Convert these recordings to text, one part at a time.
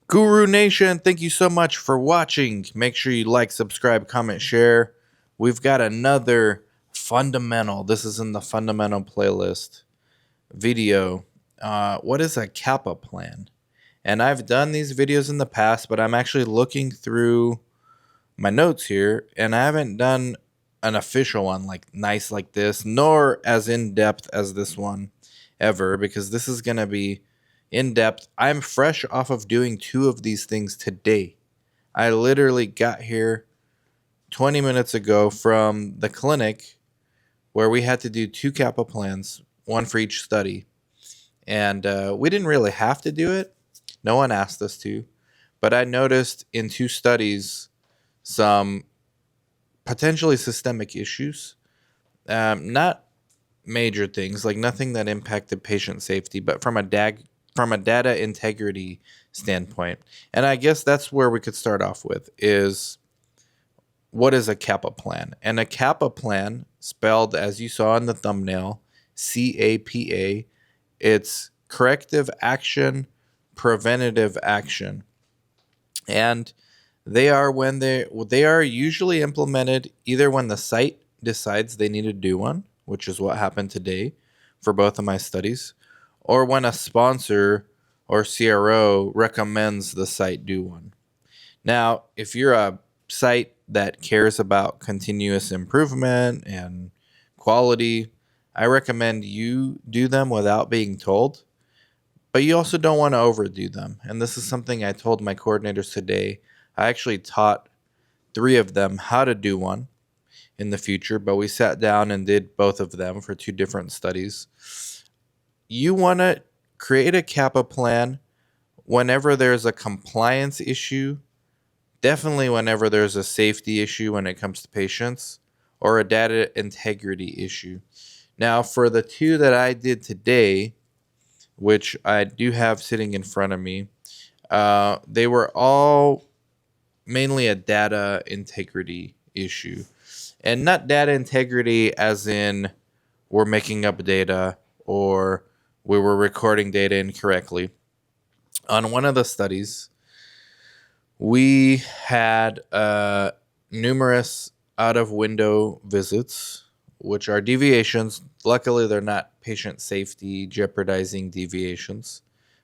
Guru Nation, thank you so much for watching. Make sure you like, subscribe, comment, share. We've got another fundamental. This is in the fundamental playlist video. What is a CAPA plan? And I've done these videos in the past, but I'm actually looking through my notes here, and I haven't done an official one like nice like this, nor as in depth as this one ever, because this is going to be in depth. I'm fresh off of doing 2 of these things today. I literally got here 20 minutes ago from the clinic where we had to do 2 CAPA plans, one for each study. And we didn't really have to do it. No one asked us to. But I noticed in 2 studies some potentially systemic issues. Not major things, like nothing that impacted patient safety, but from a data integrity standpoint. And I guess that's where we could start off with is what is a CAPA plan? And a CAPA plan, spelled as you saw in the thumbnail, CAPA, it's corrective action, preventative action. And they are usually implemented either when the site decides they need to do one, which is what happened today for both of my studies, or when a sponsor or CRO recommends the site do one. Now, if you're a site that cares about continuous improvement and quality, I recommend you do them without being told, but you also don't want to overdo them. And this is something I told my coordinators today. I actually taught 3 of them how to do one in the future, but we sat down and did both of them for 2 different studies. You want to create a CAPA plan whenever there's a compliance issue, definitely whenever there's a safety issue when it comes to patients, or a data integrity issue. Now, for the 2 that I did today, which I do have sitting in front of me, they were all mainly a data integrity issue. And not data integrity as in we're making up data or we were recording data incorrectly. On one of the studies, we had numerous out-of-window visits, which are deviations. Luckily, they're not patient safety jeopardizing deviations,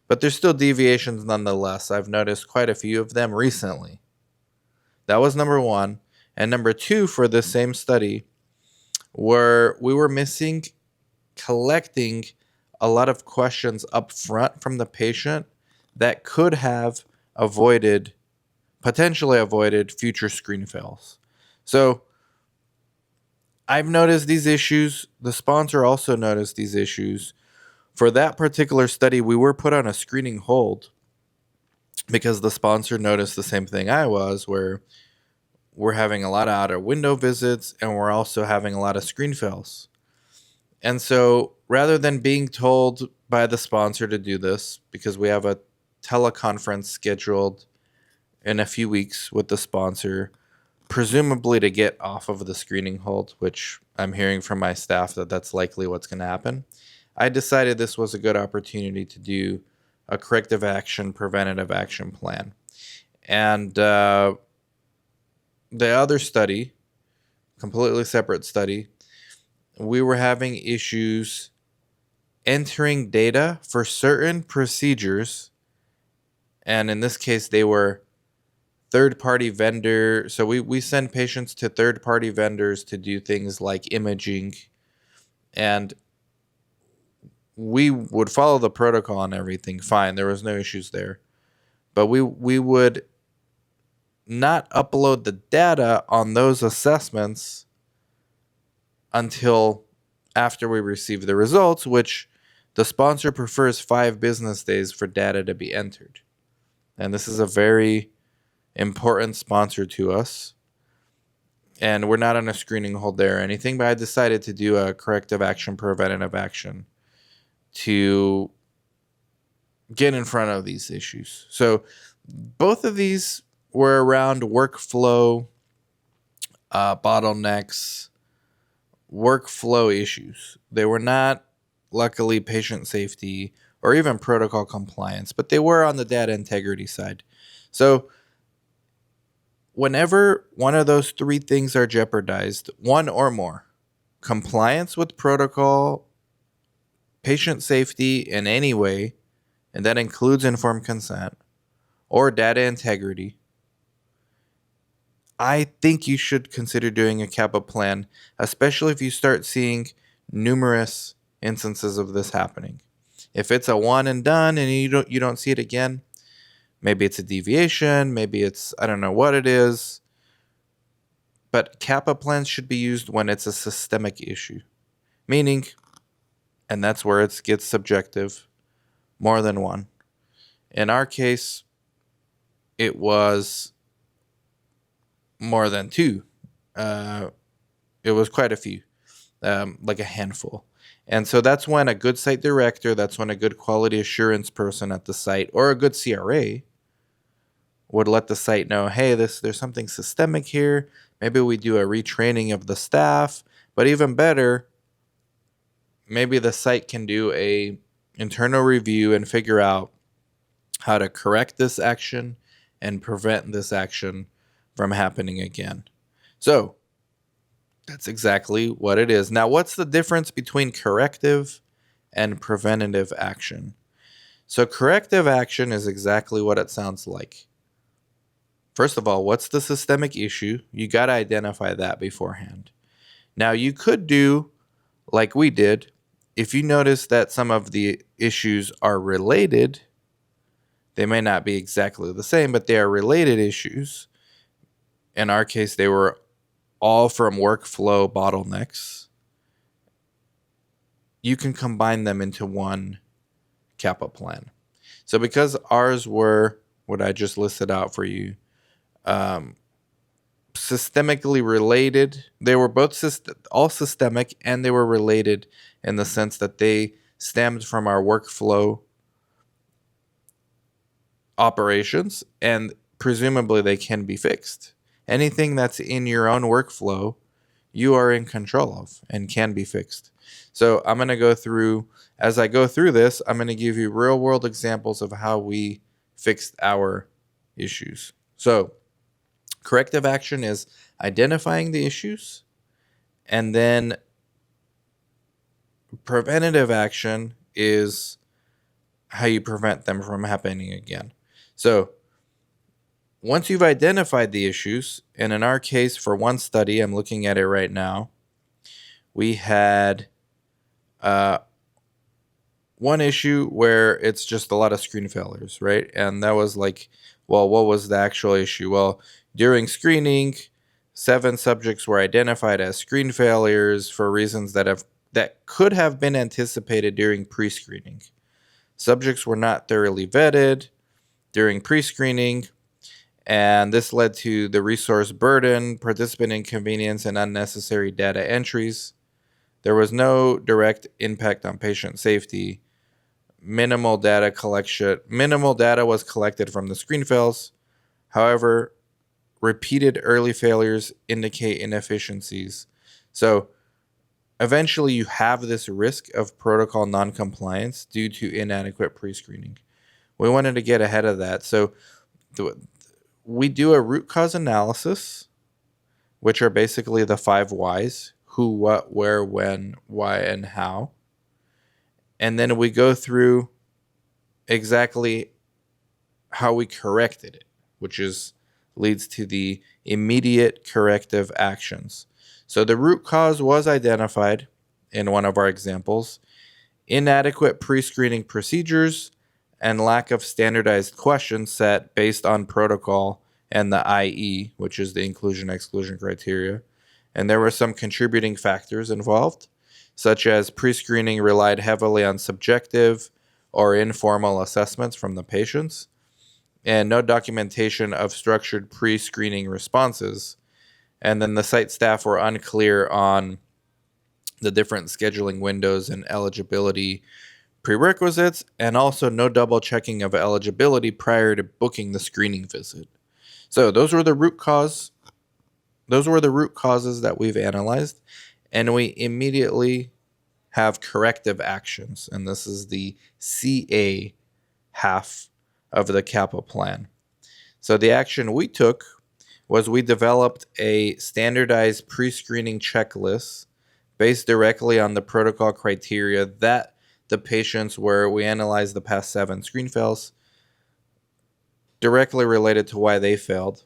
but they're still deviations nonetheless. I've noticed quite a few of them recently. That was number 1. And number 2 for this same study, where we were missing collecting a lot of questions up front from the patient that could have potentially avoided future screen fails. So I've noticed these issues. The sponsor also noticed these issues. For that particular study, we were put on a screening hold because the sponsor noticed the same thing I was, where we're having a lot of out-of-window visits and we're also having a lot of screen fails. And so rather than being told by the sponsor to do this, because we have a teleconference scheduled in a few weeks with the sponsor, presumably to get off of the screening hold, which I'm hearing from my staff that that's likely what's going to happen, I decided this was a good opportunity to do a corrective action, preventative action plan. And the other study, completely separate study, we were having issues entering data for certain procedures. And in this case, they were third-party vendor. So we send patients to third-party vendors to do things like imaging. And we would follow the protocol and everything fine. There was no issues there. But we would not upload the data on those assessments until after we receive the results, which the sponsor prefers 5 business days for data to be entered. And this is a very important sponsor to us. And we're not on a screening hold there or anything, but I decided to do a corrective action, preventative action to get in front of these issues. So both of these were around workflow bottlenecks, workflow issues. They were not, luckily, patient safety or even protocol compliance, but they were on the data integrity side. So whenever one of those three things are jeopardized, one or more, compliance with protocol, patient safety in any way, and that includes informed consent, or data integrity, I think you should consider doing a CAPA plan, especially if you start seeing numerous instances of this happening. If it's a one and done and you don't see it again, maybe it's a deviation, maybe it's, I don't know what it is, but CAPA plans should be used when it's a systemic issue, meaning, and that's where it gets subjective, more than one. In our case, it was more than two. It was quite a few, like a handful. And so that's when a good site director, that's when a good quality assurance person at the site, or a good CRA would let the site know, hey, there's something systemic here. Maybe we do a retraining of the staff. But even better, maybe the site can do a internal review and figure out how to correct this action and prevent this action from happening again. So that's exactly what it is. Now, what's the difference between corrective and preventative action? So corrective action is exactly what it sounds like. First of all, what's the systemic issue? You got to identify that beforehand. Now, you could do like we did. If you notice that some of the issues are related, they may not be exactly the same, but they are related issues. In our case, they were all from workflow bottlenecks. You can combine them into one CAPA plan. So because ours were what I just listed out for you, systemically related, they were both all systemic, and they were related in the sense that they stemmed from our workflow operations, and presumably they can be fixed. Anything that's in your own workflow, you are in control of and can be fixed. So I'm going to go through, as I go through this, I'm going to give you real world examples of how we fixed our issues. So corrective action is identifying the issues, and then preventative action is how you prevent them from happening again. So once you've identified the issues, and in our case, for one study, I'm looking at it right now, we had one issue where it's just a lot of screen failures, right? And that was like, well, what was the actual issue? Well, during screening, 7 subjects were identified as screen failures for reasons that could have been anticipated during pre-screening. Subjects were not thoroughly vetted during pre-screening, and this led to the resource burden, participant inconvenience, and unnecessary data entries. There was no direct impact on patient safety. Minimal data was collected from the screen fails. However, repeated early failures indicate inefficiencies. So eventually you have this risk of protocol non-compliance due to inadequate pre-screening. We wanted to get ahead of that. So we do a root cause analysis, which are basically the 5 whys: who, what, where, when, why, and how. And then we go through exactly how we corrected it, which leads to the immediate corrective actions. So the root cause was identified in one of our examples: inadequate pre-screening procedures and lack of standardized question set based on protocol and the IE, which is the inclusion-exclusion criteria. And there were some contributing factors involved, such as pre-screening relied heavily on subjective or informal assessments from the patients, and no documentation of structured pre-screening responses. And then the site staff were unclear on the different scheduling windows and eligibility prerequisites, and also no double checking of eligibility prior to booking the screening visit. So those were the root causes that we've analyzed, and we immediately have corrective actions, and this is the CA half of the CAPA plan. So the action we took was we developed a standardized pre-screening checklist based directly on the protocol criteria that the patients were. We analyzed the past 7 screen fails directly related to why they failed,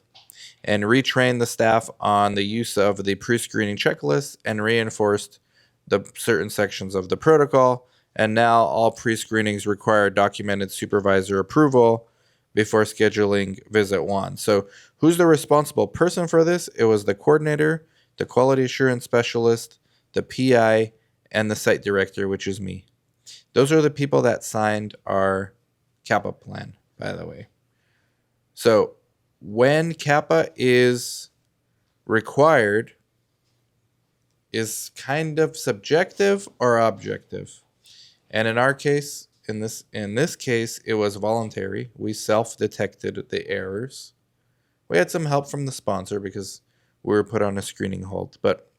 and retrained the staff on the use of the pre-screening checklist and reinforced the certain sections of the protocol. And now all pre-screenings require documented supervisor approval before scheduling visit 1. So who's the responsible person for this? It was the coordinator, the quality assurance specialist, the PI, and the site director, which is me. Those are the people that signed our CAPA plan, by the way. So when CAPA is required is kind of subjective or objective. And in our case, in this case, it was voluntary. We self-detected the errors. We had some help from the sponsor because we were put on a screening hold, but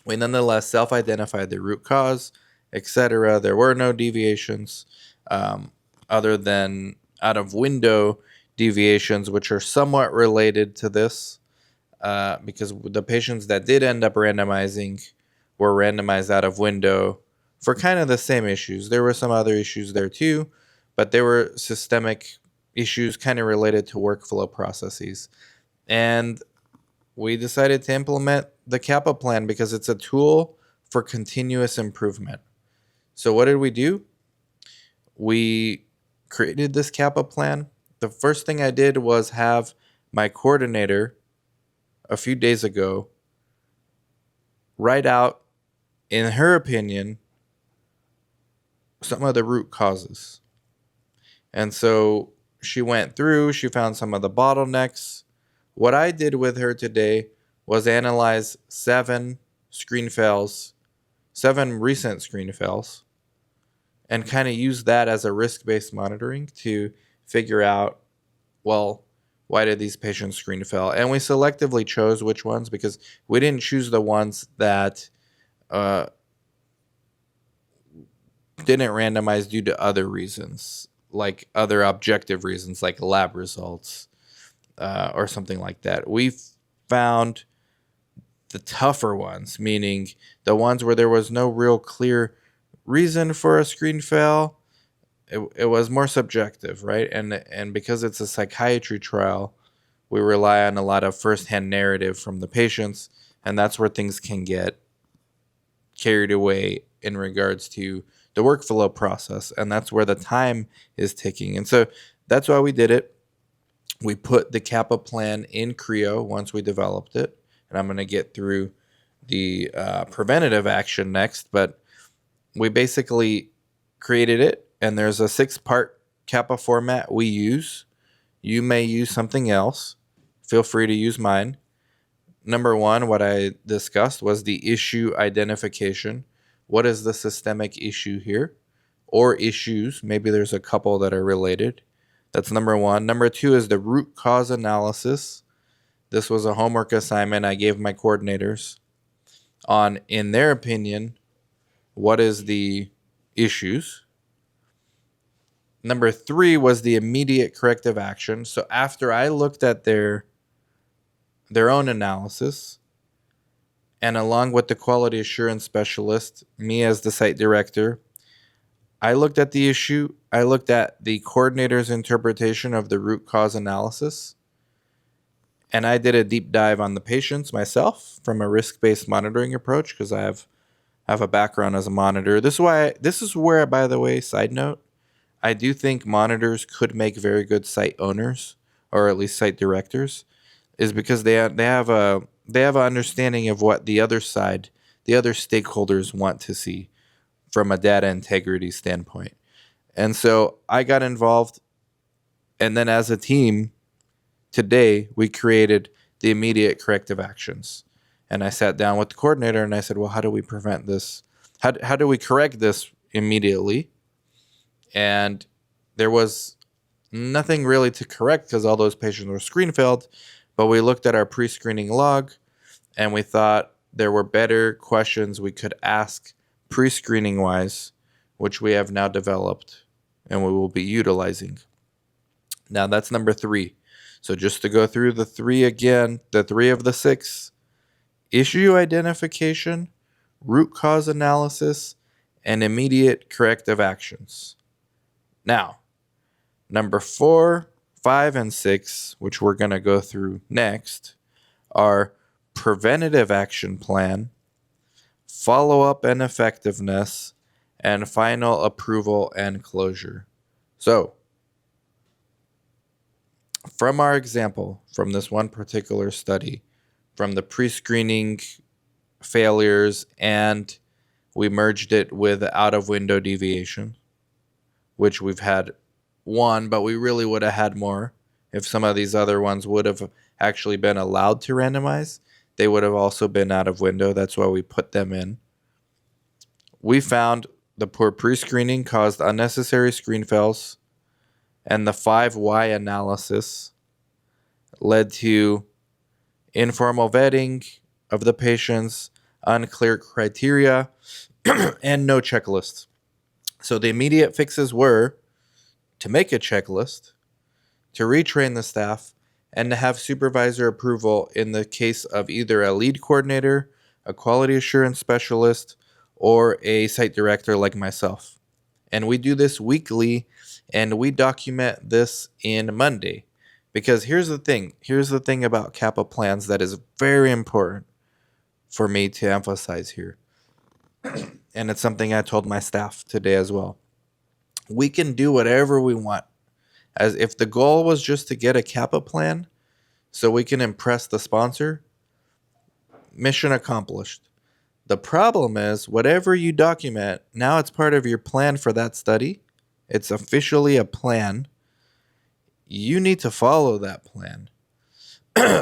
we nonetheless self-identified the root cause, etc. There were no deviations other than out of window deviations, which are somewhat related to this because the patients that did end up randomizing were randomized out of window for kind of the same issues. There were some other issues there too, but there were systemic issues kind of related to workflow processes. And we decided to implement the CAPA plan because it's a tool for continuous improvement. So what did we do? We created this CAPA plan. The first thing I did was have my coordinator a few days ago write out, in her opinion, some of the root causes. And so she went through, she found some of the bottlenecks. What I did with her today was analyze 7 screen fails, 7 recent screen fails, and kind of use that as a risk-based monitoring to figure out, well, why did these patients screen fail? And we selectively chose which ones because we didn't choose the ones that didn't randomize due to other reasons, like other objective reasons, like lab results or something like that. We found the tougher ones, meaning the ones where there was no real clear reason for a screen fail. It was more subjective, right? And because it's a psychiatry trial, we rely on a lot of firsthand narrative from the patients, and that's where things can get carried away in regards to the workflow process, and that's where the time is ticking. And so that's why we did it. We put the CAPA plan in Creo once we developed it, and I'm going to get through the preventative action next, but we basically created it. And there's a 6-part CAPA format we use. You may use something else. Feel free to use mine. Number 1, what I discussed was the issue identification. What is the systemic issue here? Or issues. Maybe there's a couple that are related. That's number 1. Number 2 is the root cause analysis. This was a homework assignment I gave my coordinators on, in their opinion, what is the issues. Number 3 was the immediate corrective action. So after I looked at their own analysis, and along with the quality assurance specialist, me as the site director, I looked at the issue. I looked at the coordinator's interpretation of the root cause analysis, and I did a deep dive on the patients myself from a risk-based monitoring approach because I have a background as a monitor. This is where, by the way, side note, I do think monitors could make very good site owners, or at least site directors, is because they have an understanding of what the other side, the other stakeholders want to see from a data integrity standpoint. And so I got involved, and then as a team, today we created the immediate corrective actions. And I sat down with the coordinator and I said, well, how do we prevent this? How do we correct this immediately? And there was nothing really to correct because all those patients were screen failed. But we looked at our pre-screening log and we thought there were better questions we could ask pre-screening wise, which we have now developed and we will be utilizing. Now that's number 3. So just to go through the 3 again, the 3 of the 6: issue identification, root cause analysis, and immediate corrective actions. Now, number 4, 5, and 6, which we're going to go through next, are preventative action plan, follow-up and effectiveness, and final approval and closure. So, from our example, from this one particular study, from the pre-screening failures, and we merged it with out-of-window deviation, which we've had one, but we really would have had more if some of these other ones would have actually been allowed to randomize. They would have also been out of window. That's why we put them in. We found the poor pre-screening caused unnecessary screen fails, and the 5 why analysis led to informal vetting of the patients, unclear criteria, and no checklist. So the immediate fixes were to make a checklist, to retrain the staff, and to have supervisor approval in the case of either a lead coordinator, a quality assurance specialist, or a site director like myself. And we do this weekly, and we document this in Monday. Because here's the thing about CAPA plans that is very important for me to emphasize here. And it's something I told my staff today as well. We can do whatever we want. As if the goal was just to get a CAPA plan so we can impress the sponsor, mission accomplished. The problem is, whatever you document, now it's part of your plan for that study. It's officially a plan. You need to follow that plan.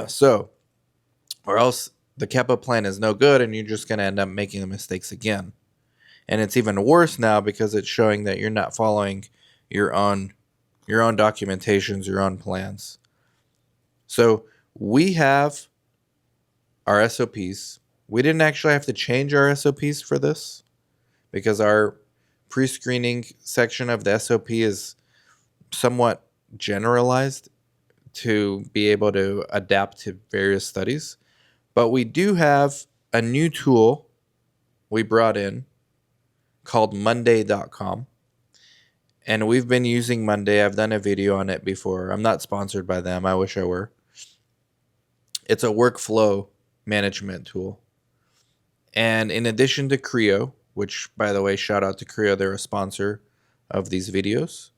So, or else the CAPA plan is no good and you're just going to end up making the mistakes again. And it's even worse now because it's showing that you're not following your own documentations, your own plans. So we have our SOPs. We didn't actually have to change our SOPs for this because our pre-screening section of the SOP is somewhat generalized to be able to adapt to various studies. But we do have a new tool we brought in called Monday.com. And we've been using Monday. I've done a video on it before. I'm not sponsored by them. I wish I were. It's a workflow management tool. And in addition to Creo, which, by the way, shout out to Creo. They're a sponsor of these videos.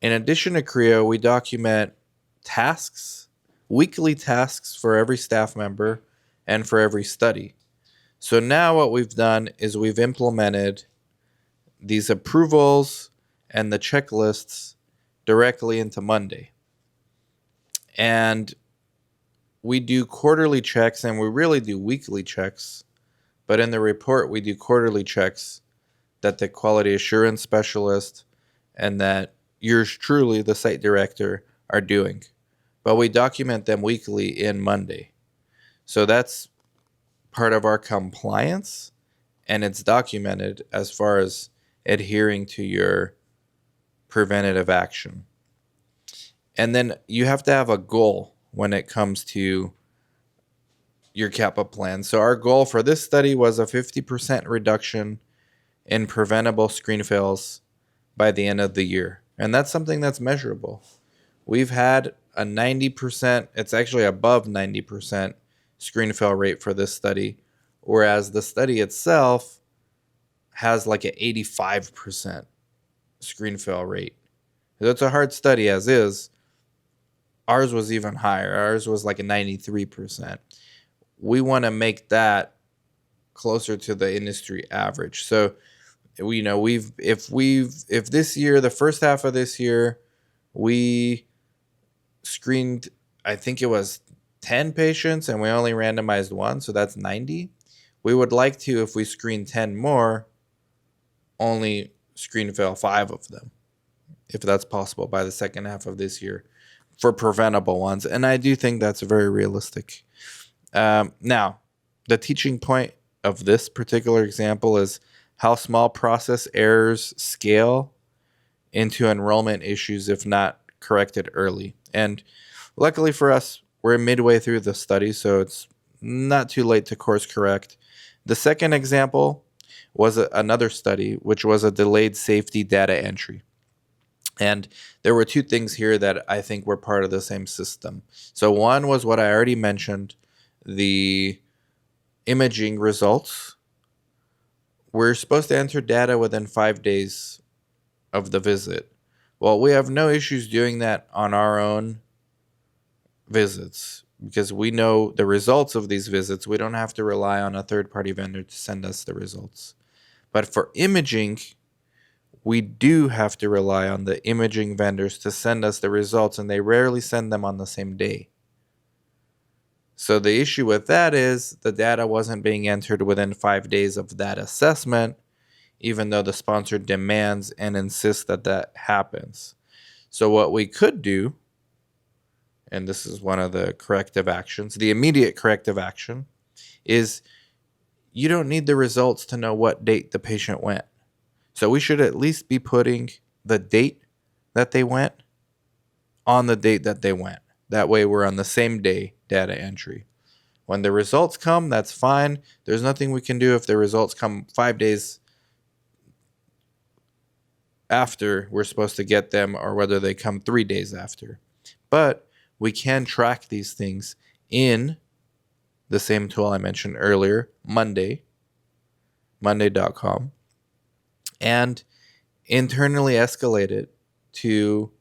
In addition to Creo, we document tasks, weekly tasks for every staff member and for every study. So now what we've done is we've implemented these approvals and the checklists directly into Monday. And we do quarterly checks, and we really do weekly checks. But in the report, we do quarterly checks that the quality assurance specialist and that yours truly, the site director, are doing. But we document them weekly in Monday. So that's part of our compliance, and it's documented as far as adhering to your preventative action. And then you have to have a goal when it comes to your CAPA plan. So our goal for this study was a 50% reduction in preventable screen fails by the end of the year. And that's something that's measurable. We've had a 90%, it's actually above 90% screen fail rate for this study, whereas the study itself has like an 85% screen fail rate. It's a hard study as is. Ours was even higher. Ours was like a 93%. We want to make that closer to the industry average. So, if this year, the first half of this year, we screened, I think it was 10 patients and we only randomized 1, so that's 90. We would like to, if we screen 10 more, only screen fail 5 of them, if that's possible by the second half of this year for preventable ones. And I do think that's very realistic. Now, the teaching point of this particular example is how small process errors scale into enrollment issues if not corrected early. And luckily for us, we're midway through the study, so it's not too late to course correct. The second example was another study, which was a delayed safety data entry. And there were two things here that I think were part of the same system. So one was what I already mentioned, the imaging results. We're supposed to enter data within 5 days of the visit. Well, we have no issues doing that on our own visits because we know the results of these visits. We don't have to rely on a third-party vendor to send us the results. But for imaging, we do have to rely on the imaging vendors to send us the results, and they rarely send them on the same day. So the issue with that is the data wasn't being entered within 5 days of that assessment, even though the sponsor demands and insists that that happens. So what we could do, and this is one of the corrective actions, the immediate corrective action, is you don't need the results to know what date the patient went. So we should at least be putting the date that they went on the date that they went. That way we're on the same day data entry. When the results come, that's fine. There's nothing we can do if the results come 5 days after we're supposed to get them or whether they come 3 days after. But we can track these things in the same tool I mentioned earlier, monday.com, and internally escalate it to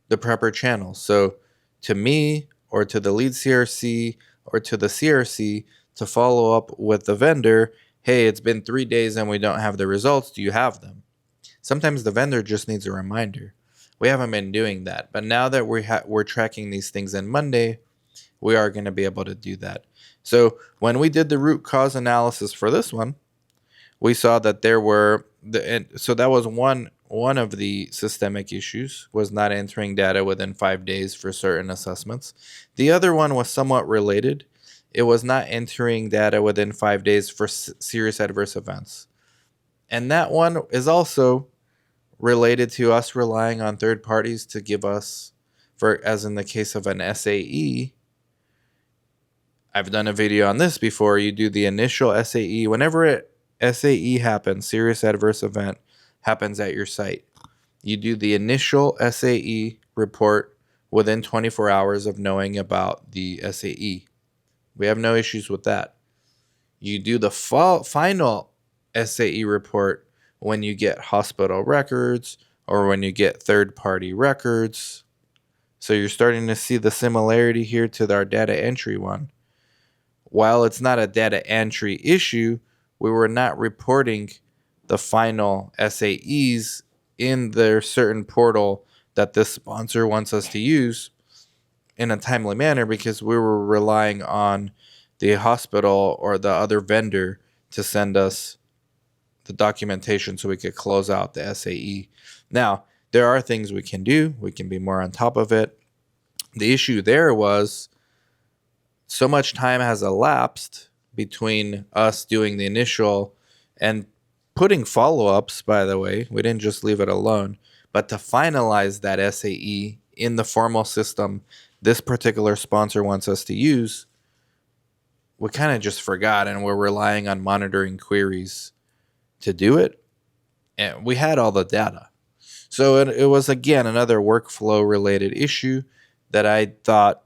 the proper channel. So to me or to the lead CRC or to the CRC to follow up with the vendor, hey, it's been 3 days and we don't have the results. Do you have them? Sometimes the vendor just needs a reminder. We haven't been doing that. But now that we're tracking these things in Monday, we are going to be able to do that. So when we did the root cause analysis for this one, we saw that there were so that was one of the systemic issues, was not entering data within 5 days for certain assessments. The other one was somewhat related. It was not entering data within 5 days for serious adverse events. And that one is also related to us relying on third parties to give us, for as in the case of an SAE. I've done a video on this before. You do the initial SAE. Whenever SAE happens, serious adverse event happens at your site, you do the initial SAE report within 24 hours of knowing about the SAE. We have no issues with that. You do the final SAE report when you get hospital records or when you get third-party records. So you're starting to see the similarity here to our data entry one. While it's not a data entry issue, we were not reporting the final SAEs in their certain portal that this sponsor wants us to use in a timely manner because we were relying on the hospital or the other vendor to send us the documentation so we could close out the SAE. Now, there are things we can do. We can be more on top of it. The issue there was so much time has elapsed between us doing the initial and putting follow-ups, by the way. We didn't just leave it alone. But to finalize that SAE in the formal system this particular sponsor wants us to use, we kind of just forgot, and we're relying on monitoring queries to do it. And we had all the data. So it was, again, another workflow-related issue that I thought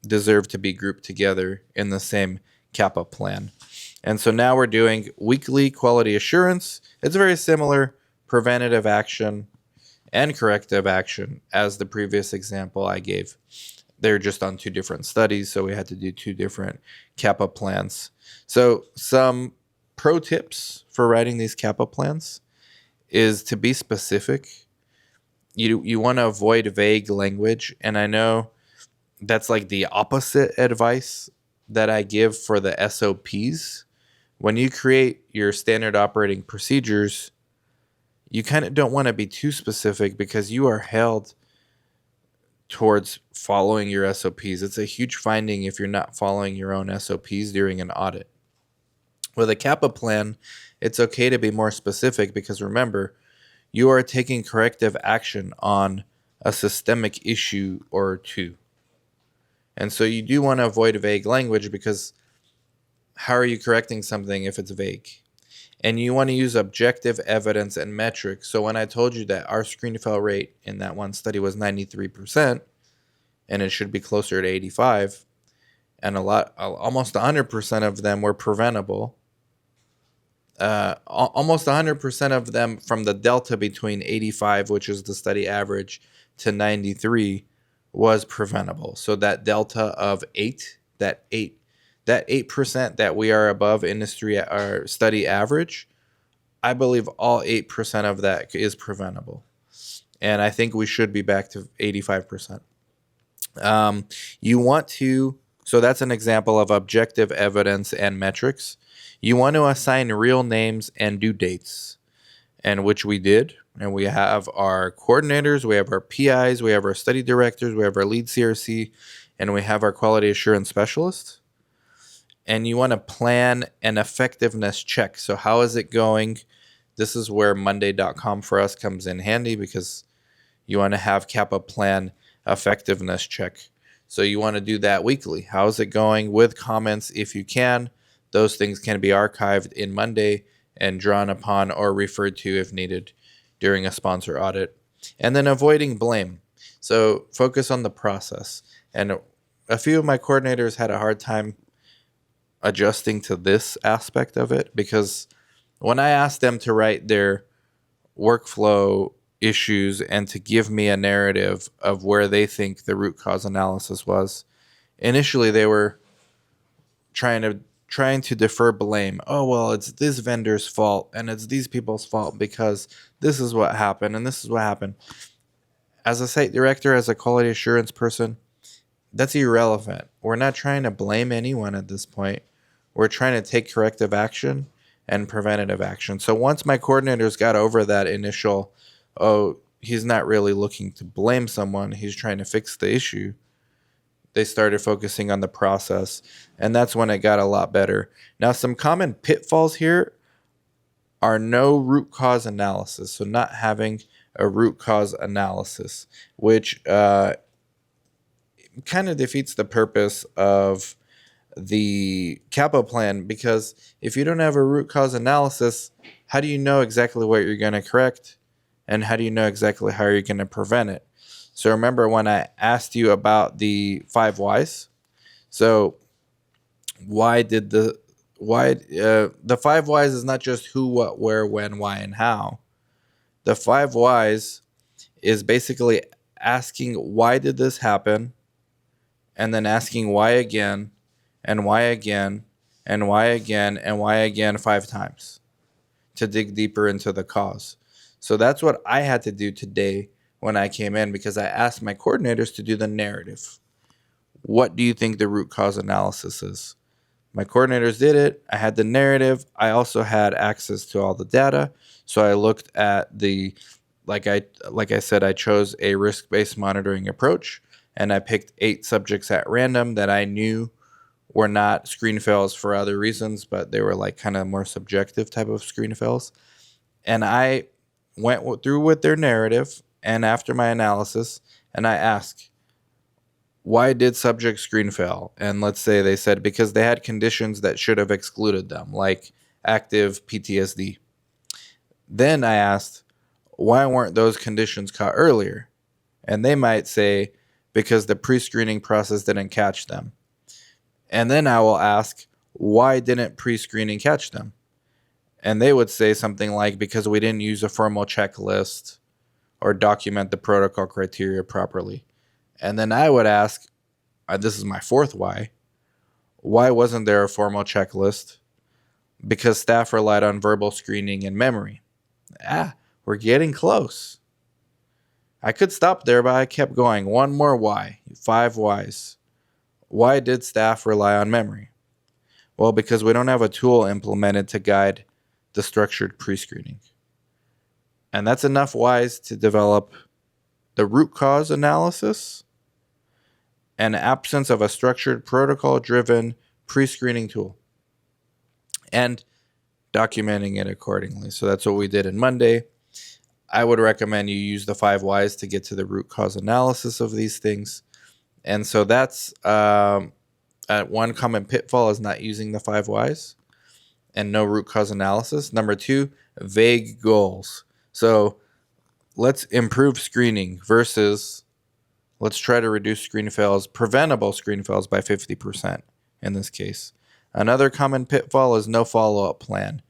deserve to be grouped together in the same CAPA plan. And so now we're doing weekly quality assurance. It's very similar preventative action and corrective action as the previous example I gave. They're just on 2 different studies, so we had to do 2 different CAPA plans. So some pro tips for writing these CAPA plans is to be specific. You want to avoid vague language, and I know that's like the opposite advice that I give for the SOPs. When you create your standard operating procedures, you kind of don't want to be too specific because you are held towards following your SOPs. It's a huge finding if you're not following your own SOPs during an audit. With a CAPA plan, it's okay to be more specific because remember, you are taking corrective action on a systemic issue or two. And so you do want to avoid vague language because how are you correcting something if it's vague? And you want to use objective evidence and metrics. So when I told you that our screen fail rate in that one study was 93%, and it should be closer to 85, and almost 100% of them were preventable. Almost 100% of them from the delta between 85, which is the study average, to 93 was preventable. So that delta of 8, that 8% that we are above industry our study average, I believe all 8% of that is preventable. And I think we should be back to 85%. You want to, so that's an example of objective evidence and metrics. You want to assign real names and due dates, and which we did. And we have our coordinators, we have our PIs, we have our study directors, we have our lead CRC, and we have our quality assurance specialist. And you want to plan an effectiveness check. So how is it going? This is where Monday.com for us comes in handy because you want to have CAPA plan effectiveness check. So you want to do that weekly. How's it going with comments if you can? Those things can be archived in Monday and drawn upon or referred to if needed during a sponsor audit. And then avoiding blame. So focus on the process. And a few of my coordinators had a hard time adjusting to this aspect of it because when I asked them to write their workflow issues and to give me a narrative of where they think the root cause analysis was, initially they were trying to defer blame. Oh, well, it's this vendor's fault and it's these people's fault because this is what happened and this is what happened. As a site director, as a quality assurance person, that's irrelevant. We're not trying to blame anyone at this point. We're trying to take corrective action and preventative action. So once my coordinators got over that initial, oh, he's not really looking to blame someone, he's trying to fix the issue, they started focusing on the process, and that's when it got a lot better. Now, some common pitfalls here are no root cause analysis, so not having a root cause analysis, which kind of defeats the purpose of the CAPA plan, because if you don't have a root cause analysis, how do you know exactly what you're going to correct? And how do you know exactly how you're going to prevent it? So remember when I asked you about the 5 whys? So the 5 whys is not just who, what, where, when, why, and how. The 5 whys is basically asking why did this happen, and then asking why again, and why again, and why again, and why again 5 times to dig deeper into the cause. So that's what I had to do today when I came in, because I asked my coordinators to do the narrative. What do you think the root cause analysis is? My coordinators did it. I had the narrative. I also had access to all the data. So I looked at like I said, I chose a risk-based monitoring approach, and I picked 8 subjects at random that I knew were not screen fails for other reasons, but they were like kind of more subjective type of screen fails. And I went through with their narrative and after my analysis, and I asked, why did subjects screen fail? And let's say they said because they had conditions that should have excluded them, like active PTSD. Then I asked, why weren't those conditions caught earlier? And they might say, because the pre-screening process didn't catch them. And then I will ask, why didn't pre-screening catch them? And they would say something like, because we didn't use a formal checklist or document the protocol criteria properly. And then I would ask, this is my 4th why wasn't there a formal checklist? Because staff relied on verbal screening and memory. We're getting close. I could stop there, but I kept going. One more why. 5 whys. Why did staff rely on memory? Well, because we don't have a tool implemented to guide the structured pre-screening. And that's enough whys to develop the root cause analysis and absence of a structured protocol-driven pre-screening tool. and documenting it accordingly. So that's what we did in Monday. I would recommend you use the 5 whys to get to the root cause analysis of these things. And so that's one common pitfall is not using the 5 whys and no root cause analysis. Number 2, vague goals. So let's improve screening versus let's try to reduce screen fails, preventable screen fails by 50% in this case. Another common pitfall is no follow-up plan.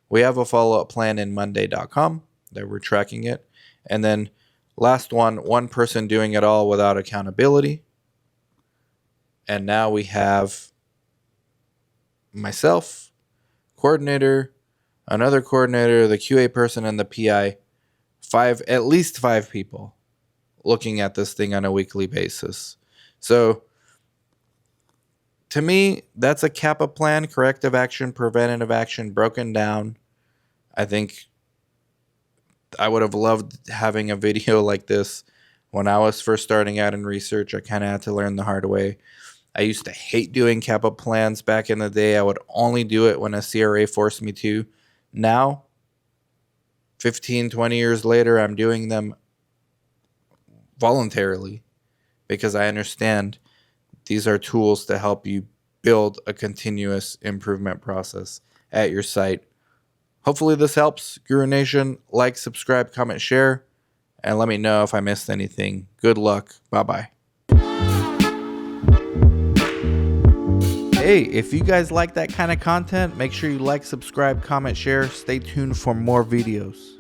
We have a follow-up plan in Monday.com that we're tracking it. And then last one person doing it all without accountability. And now we have myself, coordinator, another coordinator, the QA person, and the PI. At least five people looking at this thing on a weekly basis. So to me, that's a CAPA plan, corrective action, preventative action, broken down. I think I would have loved having a video like this when I was first starting out in research. I kind of had to learn the hard way. I used to hate doing CAPA plans back in the day. I would only do it when a CRA forced me to. Now, 15, 20 years later, I'm doing them voluntarily because I understand these are tools to help you build a continuous improvement process at your site. Hopefully this helps. Guru Nation, like, subscribe, comment, share, and let me know if I missed anything. Good luck. Bye-bye. Hey, if you guys like that kind of content, make sure you like, subscribe, comment, share. Stay tuned for more videos.